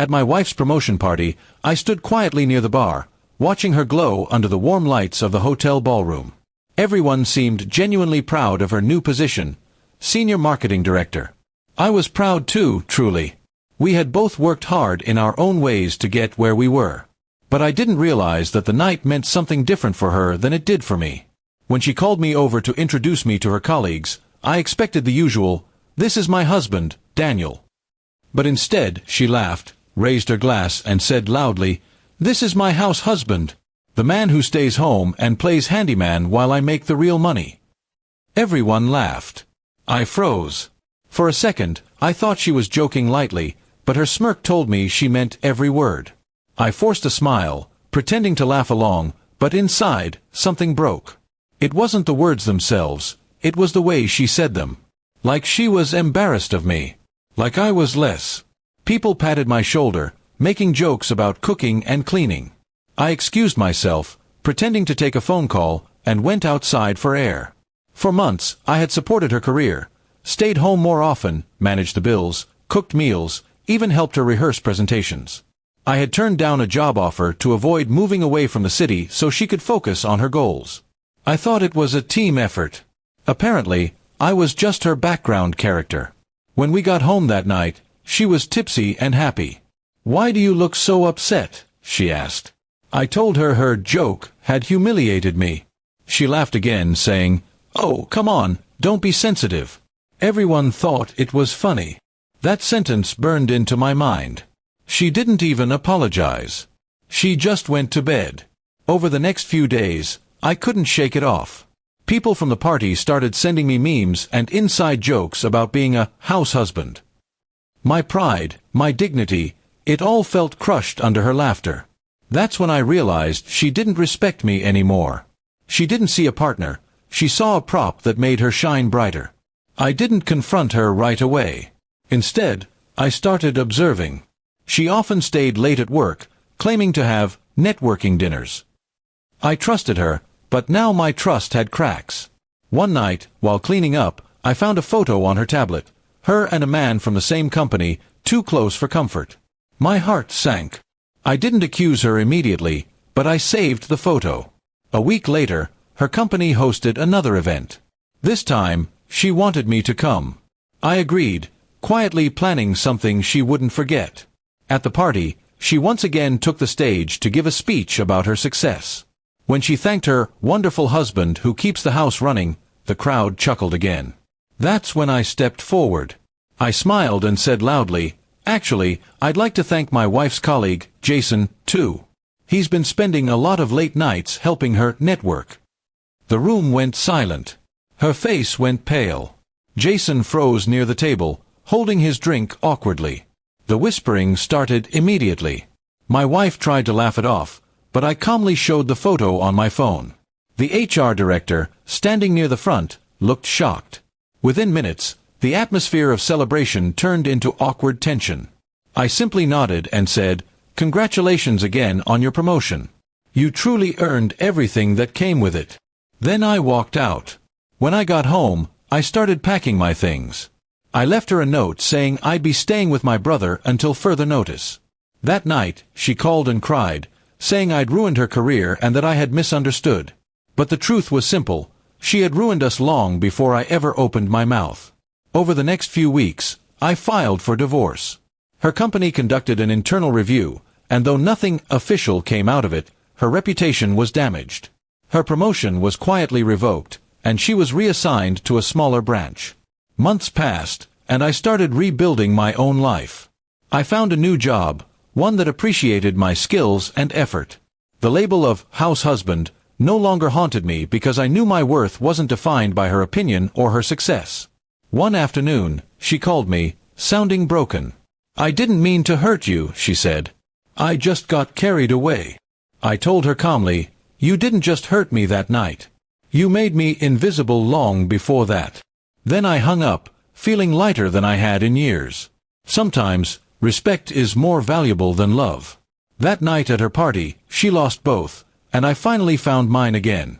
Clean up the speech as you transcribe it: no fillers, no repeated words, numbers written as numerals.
At my wife's promotion party, I stood quietly near the bar, watching her glow under the warm lights of the hotel ballroom. Everyone seemed genuinely proud of her new position, Senior Marketing Director. I was proud too, truly. We had both worked hard in our own ways to get where we were. But I didn't realize that the night meant something different for her than it did for me. When she called me over to introduce me to her colleagues, I expected the usual, "This is my husband, Daniel." But instead, she laughed, raised her glass, and said loudly, "This is my house husband, the man who stays home and plays handyman while I make the real money." Everyone laughed. I froze. For a second, I thought she was joking lightly, but her smirk told me she meant every word. I forced a smile, pretending to laugh along, but inside, something broke. It wasn't the words themselves, it was the way she said them. Like she was embarrassed of me. Like I was less. People patted my shoulder, making jokes about cooking and cleaning. I excused myself, pretending to take a phone call, and went outside for air. For months, I had supported her career, stayed home more often, managed the bills, cooked meals, even helped her rehearse presentations. I had turned down a job offer to avoid moving away from the city so she could focus on her goals. I thought it was a team effort. Apparently, I was just her background character. When we got home that night, she was tipsy and happy. "Why do you look so upset?" she asked. I told her her joke had humiliated me. She laughed again, saying, "Oh, come on, don't be sensitive." Everyone thought it was funny. That sentence burned into my mind. She didn't even apologize. She just went to bed. Over the next few days, I couldn't shake it off. People from the party started sending me memes and inside jokes about being a house husband. My pride, my dignity, it all felt crushed under her laughter. That's when I realized she didn't respect me anymore. She didn't see a partner, she saw a prop that made her shine brighter. I didn't confront her right away. Instead, I started observing. She often stayed late at work, claiming to have networking dinners. I trusted her, but now my trust had cracks. One night, while cleaning up, I found a photo on her tablet, her and a man from the same company, too close for comfort. My heart sank. I didn't accuse her immediately, but I saved the photo. A week later, her company hosted another event. This time, she wanted me to come. I agreed, quietly planning something she wouldn't forget. At the party, she once again took the stage to give a speech about her success. When she thanked her wonderful husband who keeps the house running, the crowd chuckled again. That's when I stepped forward. I smiled and said loudly, "Actually, I'd like to thank my wife's colleague, Jason, too. He's been spending a lot of late nights helping her network." The room went silent. Her face went pale. Jason froze near the table, holding his drink awkwardly. The whispering started immediately. My wife tried to laugh it off, but I calmly showed the photo on my phone. The HR director, standing near the front, looked shocked. Within minutes, the atmosphere of celebration turned into awkward tension. I simply nodded and said, "Congratulations again on your promotion. You truly earned everything that came with it." Then I walked out. When I got home, I started packing my things. I left her a note saying I'd be staying with my brother until further notice. That night, she called and cried, saying I'd ruined her career and that I had misunderstood. But the truth was simple. She had ruined us long before I ever opened my mouth. Over the next few weeks, I filed for divorce. Her company conducted an internal review, and though nothing official came out of it, her reputation was damaged. Her promotion was quietly revoked, and she was reassigned to a smaller branch. Months passed, and I started rebuilding my own life. I found a new job, one that appreciated my skills and effort. The label of house husband no longer haunted me because I knew my worth wasn't defined by her opinion or her success. One afternoon, she called me, sounding broken. "I didn't mean to hurt you," she said. "I just got carried away." I told her calmly, "You didn't just hurt me that night. You made me invisible long before that." Then I hung up, feeling lighter than I had in years. Sometimes, respect is more valuable than love. That night at her party, she lost both, and I finally found mine again.